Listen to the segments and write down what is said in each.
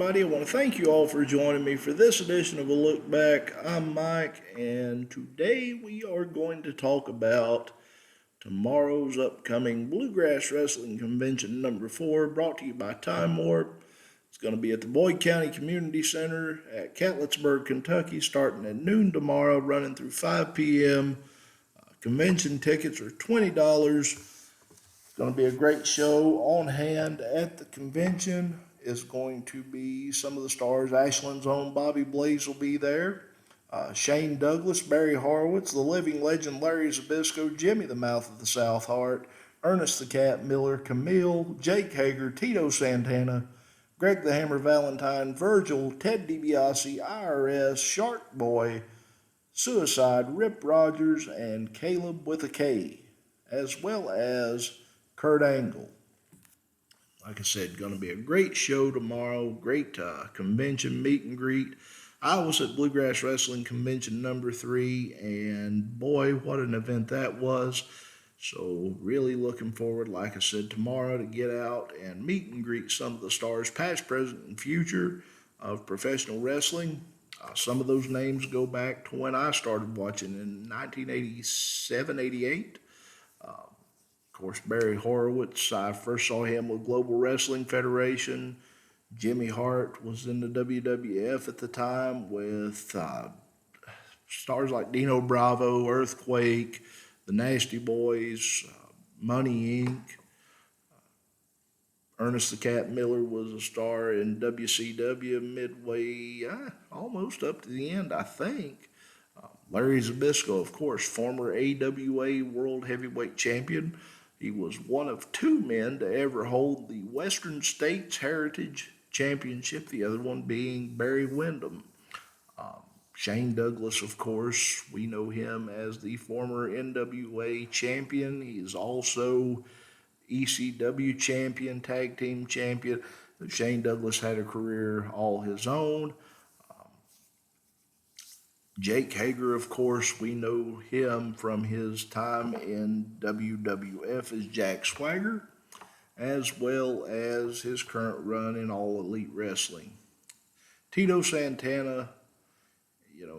everybody. I want to thank you all for joining me for this edition of A Look Back. I'm Mike, and today we are going to talk about tomorrow's upcoming Bluegrass Wrestling Convention number 4, brought to you by Time Warp. It's going to be at the Boyd County Community Center at Catlettsburg, Kentucky, starting at noon tomorrow, running through 5 p.m. Convention tickets are $20. It's going to be a great show. On hand at the convention is going to be some of the stars. Ashland's own Bobby Blaze will be there. Shane Douglas, Barry Horowitz, the living legend Larry Zbyszko, Jimmy the Mouth of the South Heart, Ernest the Cat Miller, Camille, Jake Hager, Tito Santana, Greg the Hammer Valentine, Virgil, Ted DiBiase, IRS, Shark Boy, Suicide, Rip Rogers, and Caleb with a K, as well as Kurt Angle. Like I said, going to be a great show tomorrow, great convention meet and greet. I was at Bluegrass Wrestling Convention number 3, and boy, what an event that was. So really looking forward, like I said, tomorrow to get out and meet and greet some of the stars, past, present, and future of professional wrestling. Some of those names go back to when I started watching in 1987, 88. Of course, Barry Horowitz, I first saw him with Global Wrestling Federation. Jimmy Hart was in the WWF at the time with stars like Dino Bravo, Earthquake, the Nasty Boys, Money Inc. Ernest the Cat Miller was a star in WCW midway, almost up to the end, I think. Larry Zbyszko, of course, former AWA World Heavyweight Champion. He was one of 2 men to ever hold the Western States Heritage Championship, the other one being Barry Windham. Shane Douglas, of course, we know him as the former NWA champion. He is also ECW champion, tag team champion. Shane Douglas had a career all his own. Jake Hager, of course, we know him from his time in WWF as Jack Swagger, as well as his current run in All Elite Wrestling. Tito Santana,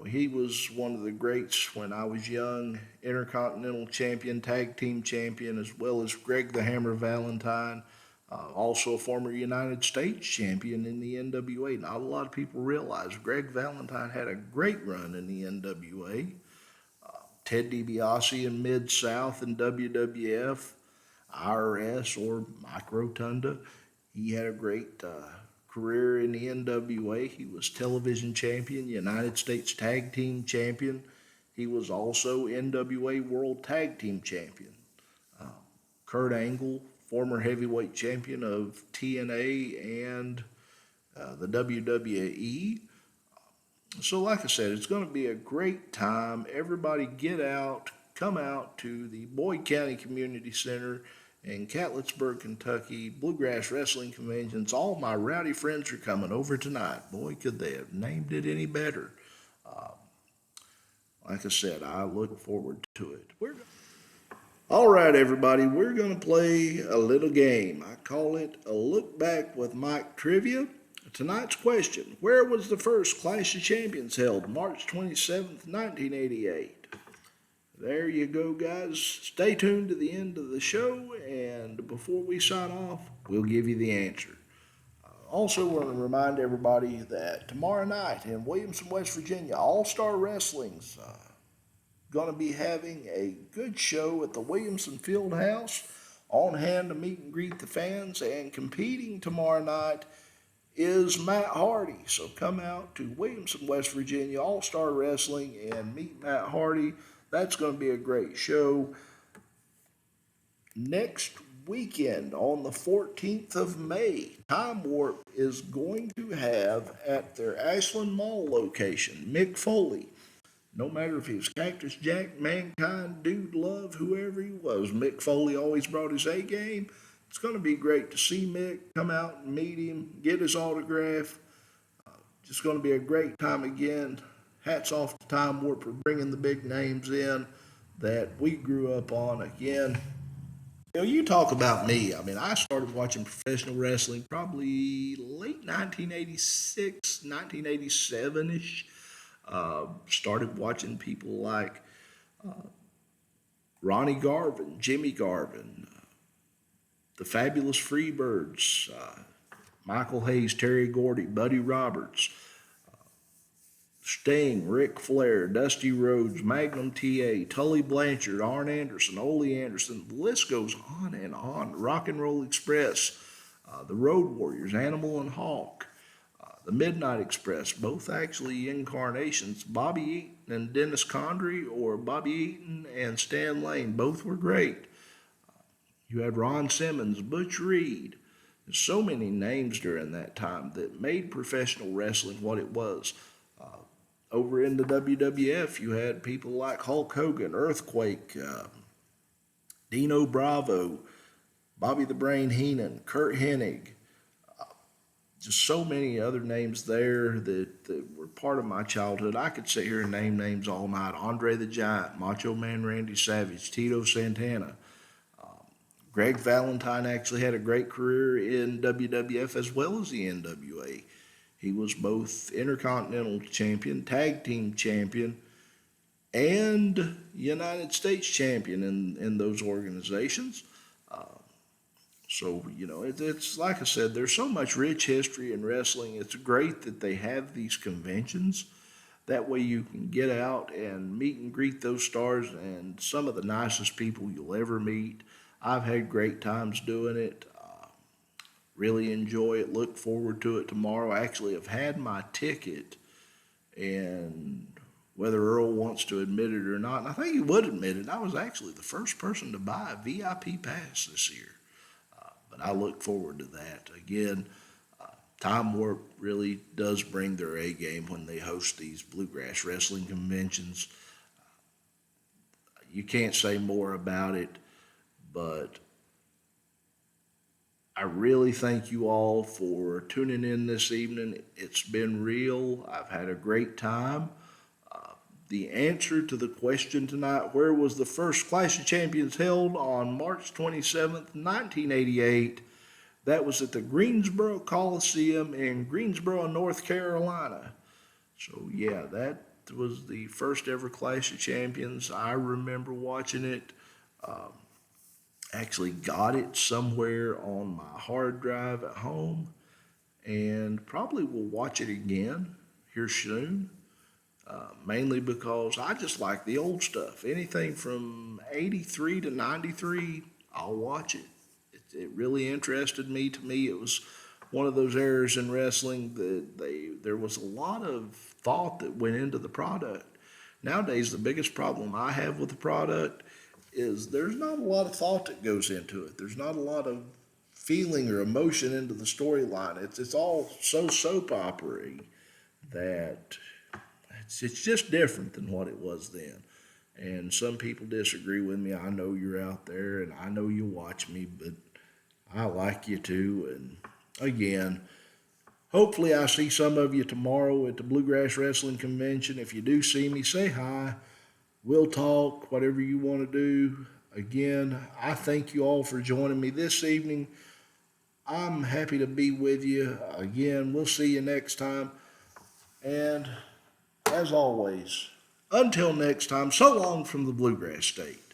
he was one of the greats when I was young, Intercontinental Champion, Tag Team Champion, as well as Greg the Hammer Valentine, also a former United States Champion in the NWA. Not a lot of people realize Greg Valentine had a great run in the NWA. Ted DiBiase in Mid-South and WWF, IRS or Mike Rotunda. He had a great career in the NWA. He was television champion, United States Tag Team Champion. He was also NWA World Tag Team Champion. Kurt Angle, former heavyweight champion of TNA and the WWE. So like I said, it's going to be a great time. Everybody get out, come out to the Boyd County Community Center in Catlettsburg, Kentucky, Bluegrass Wrestling Conventions. All my rowdy friends are coming over tonight. Boy, could they have named it any better. Like I said, I look forward to it. All right, everybody, we're going to play a little game. I call it a Look Back with Mike Trivia. Tonight's question: where was the first Clash of Champions held? March 27th, 1988. There you go, guys. Stay tuned to the end of the show, and before we sign off, we'll give you the answer. Also, want to remind everybody that tomorrow night in Williamson, West Virginia, All-Star Wrestling's going to be having a good show at the Williamson Fieldhouse. On hand to meet and greet the fans, and competing tomorrow night is Matt Hardy. So come out to Williamson, West Virginia, All-Star Wrestling, and meet Matt Hardy. That's going to be a great show. Next weekend, on the 14th of May, Time Warp is going to have at their Ashland Mall location, Mick Foley. No matter if he was Cactus Jack, Mankind, Dude Love, whoever he was, Mick Foley always brought his A game. It's going to be great to see Mick, come out and meet him, get his autograph. Just going to be a great time again. Hats off to Time Warp for bringing the big names in that we grew up on. Again, You talk about me. I mean, I started watching professional wrestling probably late 1986, 1987 ish. Started watching people like Ronnie Garvin, Jimmy Garvin, the Fabulous Freebirds, Michael Hayes, Terry Gordy, Buddy Roberts, Sting, Ric Flair, Dusty Rhodes, Magnum TA, Tully Blanchard, Arn Anderson, Ole Anderson. The list goes on and on. Rock and Roll Express, the Road Warriors, Animal and Hawk, the Midnight Express, both actually incarnations. Bobby Eaton and Dennis Condrey, or Bobby Eaton and Stan Lane, both were great. You had Ron Simmons, Butch Reed. There's so many names during that time that made professional wrestling what it was. Over in the WWF, you had people like Hulk Hogan, Earthquake, Dino Bravo, Bobby the Brain Heenan, Kurt Hennig, just so many other names there that were part of my childhood. I could sit here and name names all night. Andre the Giant, Macho Man Randy Savage, Tito Santana. Greg Valentine actually had a great career in WWF as well as the NWA. He was both Intercontinental Champion, Tag Team Champion, and United States Champion in those organizations. So, it's like I said, there's so much rich history in wrestling. It's great that they have these conventions. That way you can get out and meet and greet those stars and some of the nicest people you'll ever meet. I've had great times doing it. Really enjoy it. Look forward to it tomorrow. I actually have had my ticket, and whether Earl wants to admit it or not, and I think he would admit it, I was actually the first person to buy a VIP pass this year. But I look forward to that. Again, Time Warp really does bring their A game when they host these bluegrass wrestling conventions. You can't say more about it, but I really thank you all for tuning in this evening. It's been real. I've had a great time. The answer to the question tonight, where was the first Clash of Champions held on March 27th, 1988? That was at the Greensboro Coliseum in Greensboro, North Carolina. So, yeah, that was the first ever Clash of Champions. I remember watching it. Actually got it somewhere on my hard drive at home, and probably will watch it again here soon. Mainly because I just like the old stuff. Anything from 83 to 93, I'll watch it. It really interested me. To me, it was one of those eras in wrestling that there was a lot of thought that went into the product. Nowadays, the biggest problem I have with the product is there's not a lot of thought that goes into it. There's not a lot of feeling or emotion into the storyline. It's all so soap opera-y that it's just different than what it was then. And some people disagree with me. I know you're out there, and I know you watch me, but I like you too. And again, hopefully I see some of you tomorrow at the Bluegrass Wrestling Convention. If you do see me, say hi. We'll talk, whatever you want to do. Again, I thank you all for joining me this evening. I'm happy to be with you. Again, we'll see you next time. And as always, until next time, so long from the Bluegrass State.